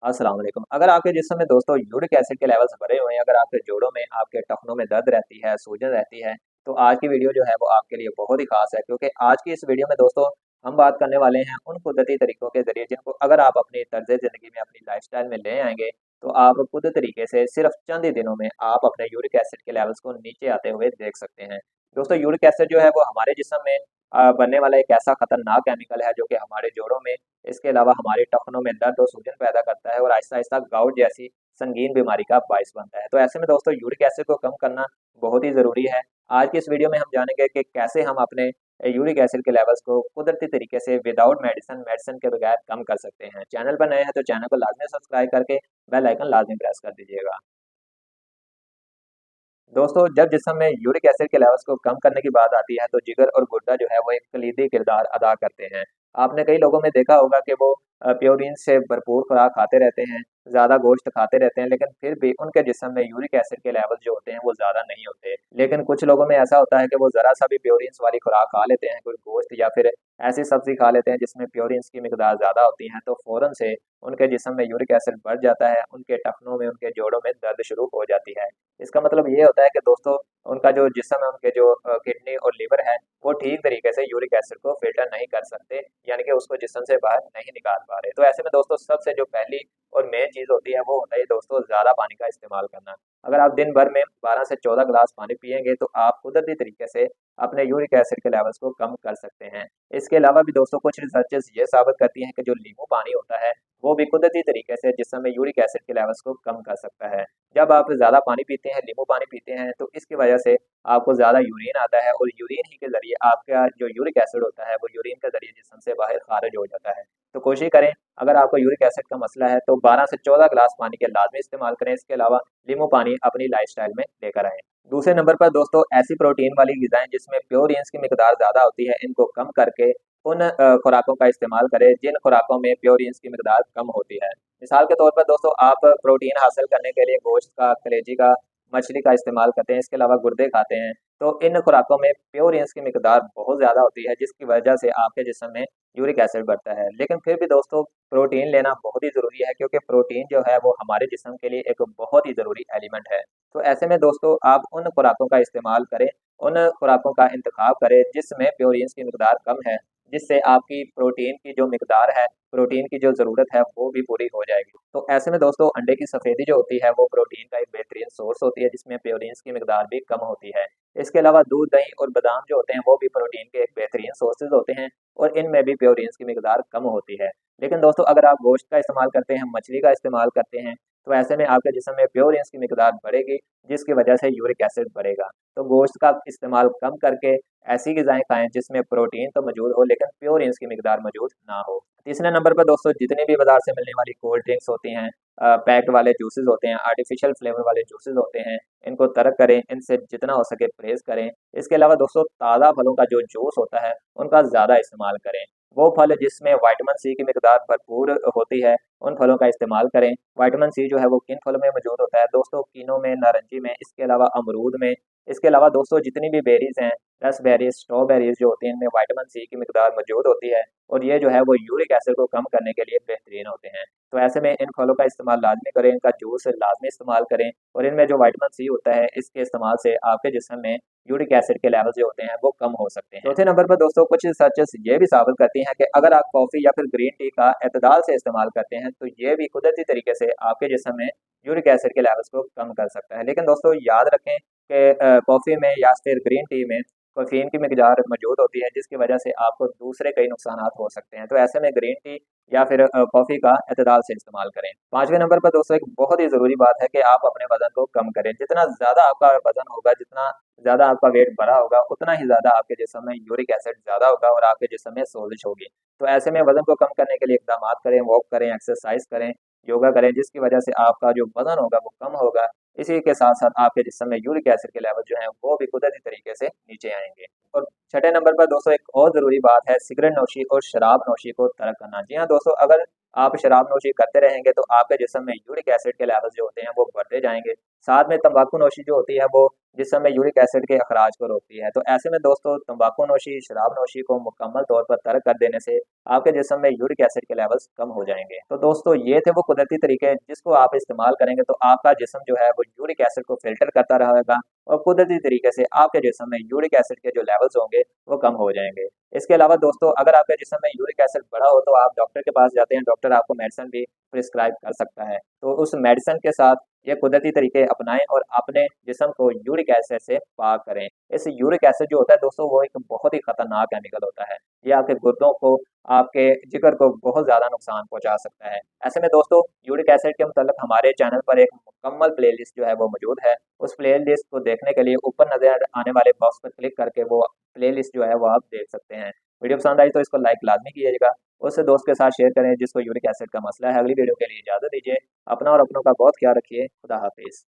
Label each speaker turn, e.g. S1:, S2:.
S1: अस्सलाम वालेकुम। अगर आपके जिस्म में दोस्तों यूरिक एसिड के लेवल्स बढ़े हुए हैं, अगर आपके जोड़ों में, आपके टखनों में दर्द रहती है, सूजन रहती है, तो आज की वीडियो जो है वो आपके लिए बहुत ही ख़ास है क्योंकि आज की इस वीडियो में दोस्तों हम बात करने वाले हैं उन कुदरती तरीकों के ज़रिए जिनको अगर आप अपनी तर्ज़ ज़िंदगी में, अपनी लाइफ़स्टाइल में ले आएँगे, तो आप खुद तरीके से सिर्फ़ चंद ही दिनों में आप अपने यूरिक एसिड के लेवल्स को नीचे आते हुए देख सकते हैं। दोस्तों यूरिक एसिड जो है वो हमारे जिस्म में बनने वाला एक ऐसा खतरनाक केमिकल है जो कि हमारे जोड़ों में, इसके अलावा हमारे टखनों में दर्द और सूजन पैदा करता है और आहिस्ता-आहिस्ता गाउट जैसी संगीन बीमारी का बायस बनता है। तो ऐसे में दोस्तों यूरिक एसिड को कम करना बहुत ही ज़रूरी है। आज की इस वीडियो में हम जानेंगे कि कैसे हम अपने यूरिक एसिड के लेवल्स को कुदरती तरीके से विदाउट मेडिसिन मेडिसिन के बगैर कम कर सकते हैं। चैनल पर नए हैं तो चैनल को लाज़मी सब्सक्राइब करके बेल आइकन लाज़मी प्रेस कर दीजिएगा। दोस्तों जब जिस्म में यूरिक एसिड के लेवल्स को कम करने की बात आती है तो जिगर और गुर्दा जो है वो एक कलीदी किरदार अदा करते हैं। आपने कई लोगों में देखा होगा कि वो प्योरीन से भरपूर खुराक खाते रहते हैं, ज़्यादा गोश्त खाते रहते हैं, लेकिन फिर भी उनके जिस्म में यूरिक एसिड के लेवल जो होते हैं वो ज़्यादा नहीं होते। लेकिन कुछ लोगों में ऐसा होता है कि वो ज़रा सा भी प्योरीन्स वाली खुराक खा लेते हैं, कोई गोश्त या फिर ऐसी सब्जी खा लेते हैं जिसमें प्योरीन्स की मिकदार ज़्यादा होती है, तो फ़ौरन से उनके जिस्म में यूरिक एसिड बढ़ जाता है, उनके टखनों में, उनके जोड़ों में दर्द शुरू हो जाती है। इसका मतलब ये होता है कि दोस्तों उनका जो जिस्म है, उनके जो किडनी और लिवर है, वो ठीक तरीके से यूरिक एसिड को फ़िल्टर नहीं कर सकते, यानी कि उसको जिस्म से बाहर नहीं निकाल पा रहे। तो ऐसे में दोस्तों सबसे जो पहली और मेन चीज़ होती है, वो होता है दोस्तों ज़्यादा पानी का इस्तेमाल करना। अगर आप दिन भर में 12 से 14 ग्लास पानी पिएँगे, तो आप कुदरती तरीके से अपने यूरिक एसिड के लेवल्स को कम कर सकते हैं। इसके अलावा भी दोस्तों कुछ रिसर्चेज़ ये साबित करती हैं कि जो नींबू पानी होता है, वो भी कुदरती तरीके से जिस्म में यूरिक एसिड के लेवल्स को कम कर सकता है। जब आप ज़्यादा पानी पीते हैं, नींबू पानी पीते हैं, तो इसकी वजह से आपको ज़्यादा यूरिन आता है और यूरिन ही के ज़रिए आपका जो यूरिक एसिड होता है, वो यूरिन के ज़रिए जिस्म से बाहर खारिज हो जाता है। तो कोशिश करें, अगर आपको यूरिक एसिड का मसला है, तो 12 से 14 ग्लास पानी के लाज़मी इस्तेमाल करें। इसके अलावा नींबू पानी अपनी लाइफ़स्टाइल में लेकर आएँ। दूसरे नंबर पर दोस्तों ऐसी प्रोटीन वाली ग़िज़ाएँ जिसमें प्योरीन्स की मिकदार ज़्यादा होती है, इनको कम करके उन खुराकों का इस्तेमाल करें जिन खुराकों में प्योरीन्स की मिकदार कम होती है। मिसाल के तौर पर दोस्तों आप प्रोटीन हासिल करने के लिए गोश्त का, कलेजी का, मछली का इस्तेमाल करते हैं, इसके अलावा गुर्दे खाते हैं, तो इन खुराकों में प्योरीन्स की मिकदार बहुत ज़्यादा होती है जिसकी वजह से आपके जिस्म में यूरिक एसिड बढ़ता है। लेकिन फिर भी दोस्तों प्रोटीन लेना बहुत ही ज़रूरी है क्योंकि प्रोटीन जो है वो हमारे जिस्म के लिए एक बहुत ही ज़रूरी एलिमेंट है। तो ऐसे में दोस्तों आप उन खुराकों का इस्तेमाल करें, उन खुराकों का इंतखाब करें जिसमें प्योरीन्स की मिकदार कम है, जिससे आपकी प्रोटीन की जो मिकदार है, प्रोटीन की जो ज़रूरत है वो भी पूरी हो जाएगी। तो ऐसे में दोस्तों अंडे की सफ़ेदी जो होती है वो प्रोटीन का एक बेहतरीन सोर्स होती है जिसमें प्योरीन्स की मिकदार भी कम होती है। इसके अलावा दूध, दही और बादाम जो होते हैं वो भी प्रोटीन के एक बेहतरीन सोर्सेज़ होते हैं और इनमें भी प्योरीन्स की मिकदार कम होती है। लेकिन दोस्तों अगर आप गोश्त का इस्तेमाल करते हैं, मछली का इस्तेमाल करते हैं, तो ऐसे में आपके जिस्म में प्योरीन्स की मिकदार बढ़ेगी जिसकी वजह से यूरिक एसिड बढ़ेगा। तो गोश्त का इस्तेमाल कम करके ऐसी ग़िज़ाएँ खाएँ जिसमें प्रोटीन तो मौजूद हो लेकिन प्योरीन्स की मिकदार मौजूद ना हो। तीसरे नंबर पर दोस्तों जितनी भी बाज़ार से मिलने वाली कोल्ड ड्रिंक्स होती हैं, पैक्ड वाले जूसेज़ होते हैं, आर्टिफ़िशियल फ्लेवर वाले जूसेज़ होते हैं, इनको तर्क करें, इनसे जितना हो सके परहेज़ करें। इसके अलावा दोस्तों ताज़ा फलों का जो जूस होता है, उनका ज़्यादा इस्तेमाल करें। वो फल जिसमें विटामिन सी की मिकदार भरपूर होती है, उन फलों का इस्तेमाल करें। विटामिन सी जो है वो किन फलों में मौजूद होता है दोस्तों? कीनों में, नारंगी में, इसके अलावा अमरूद में। इसके अलावा दोस्तों जितनी भी बेरीज़ हैं, रसबेरीज़, स्ट्रॉबेरीज़ जो होती हैं, इनमें विटामिन सी की मिकदार मौजूद होती है और ये जो है वो यूरिक एसिड को कम करने के लिए बेहतरीन होते हैं। तो ऐसे में इन फलों का इस्तेमाल लाज़मी करें, इनका जूस लाज़मी इस्तेमाल करें और इनमें जो विटामिन सी होता है, इसके इस्तेमाल से आपके जिस्म में यूरिक एसिड के लेवल जो होते हैं वो कम हो सकते हैं। चौथे नंबर पर दोस्तों कुछ रिसर्चेस ये भी साबित करती हैं कि अगर आप कॉफ़ी या फिर ग्रीन टी का एतदाल से इस्तेमाल करते हैं, तो ये भी कुदरती तरीके से आपके जिस्म में यूरिक एसिड के लेवल्स को कम कर सकता है। लेकिन दोस्तों याद रखें कि कॉफ़ी में या फिर ग्रीन टी में कैफ़ीन की मिकदार मौजूद होती है जिसकी वजह से आपको दूसरे कई नुकसानात हो सकते हैं। तो ऐसे में ग्रीन टी या फिर कॉफ़ी का एतदाल से इस्तेमाल करें। 5वें नंबर पर दोस्तों एक बहुत ही ज़रूरी बात है कि आप अपने वज़न को कम करें। जितना ज़्यादा आपका वज़न होगा, जितना ज़्यादा आपका वेट बढ़ा होगा, उतना ही ज़्यादा आपके जिस्म में यूरिक एसिड ज़्यादा होगा और आपके जिस्म में सोज़िश होगी। तो ऐसे में वज़न को कम करने के लिए इक़दामात करें, वॉक करें, एक्सरसाइज़ करें, योगा करें, जिसकी वजह से आपका जो वज़न होगा वो कम होगा। इसी के साथ-साथ आपके जिस्म में यूरिक एसिड के लेवल जो हैं वो भी कुदरती तरीके से नीचे आएँगे। और छठे नंबर पर दोस्तों एक और ज़रूरी बात है सिगरेट नोशी और शराब नोशी को तर्क करना। जी हाँ दोस्तों, अगर आप शराब नोशी करते रहेंगे तो आपके जिस्म में यूरिक एसिड के लेवल जो होते हैं वो बढ़ते जाएंगे। साथ में तंबाकू नोशी जो होती है वो जिस्म में यूरिक एसिड के अखराज को रोकती है। तो ऐसे में दोस्तों तंबाकू नोशी, शराब नोशी को मुकम्मल तौर पर तर्क कर देने से आपके जिस्म में यूरिक एसिड के लेवल्स कम हो जाएंगे। तो दोस्तों ये थे वो कुदरती तरीके जिसको आप इस्तेमाल करेंगे तो आपका जिस्म जो है वो यूरिक एसिड को फिल्टर करता रहेगा और कुदरती तरीके से आपके जिस्म में यूरिक एसिड के जो लेवल्स होंगे वो कम हो जाएंगे। इसके अलावा दोस्तों अगर आपके जिस्म में यूरिक एसिड बढ़ा हो तो आप डॉक्टर के पास जाते हैं, डॉक्टर आपको मेडिसिन भी प्रिस्क्राइब कर सकता है। तो उस मेडिसिन के साथ ये कुदरती तरीके अपनाएं और अपने जिस्म को यूरिक एसिड से पाक करें। इस यूरिक एसिड जो होता है दोस्तों वो एक बहुत ही खतरनाक केमिकल होता है। ये आपके गुर्दों को, आपके जिगर को बहुत ज़्यादा नुकसान पहुंचा सकता है। ऐसे में दोस्तों यूरिक एसिड के मतलब हमारे चैनल पर एक मुकम्मल प्लेलिस्ट जो है वो मौजूद है। उस प्लेलिस्ट को देखने के लिए ऊपर नजर आने वाले बॉक्स पर क्लिक करके वो प्लेलिस्ट जो है वो आप देख सकते हैं। वीडियो पसंद आई तो इसको लाइक लाजमी कीजिएगा। उससे दोस्त के साथ शेयर करें जिसको यूरिक एसिड का मसला है। अगली वीडियो के लिए इजाज़त दीजिए। अपना और अपनों का बहुत ख्याल रखिए। खुदा हाफिज़।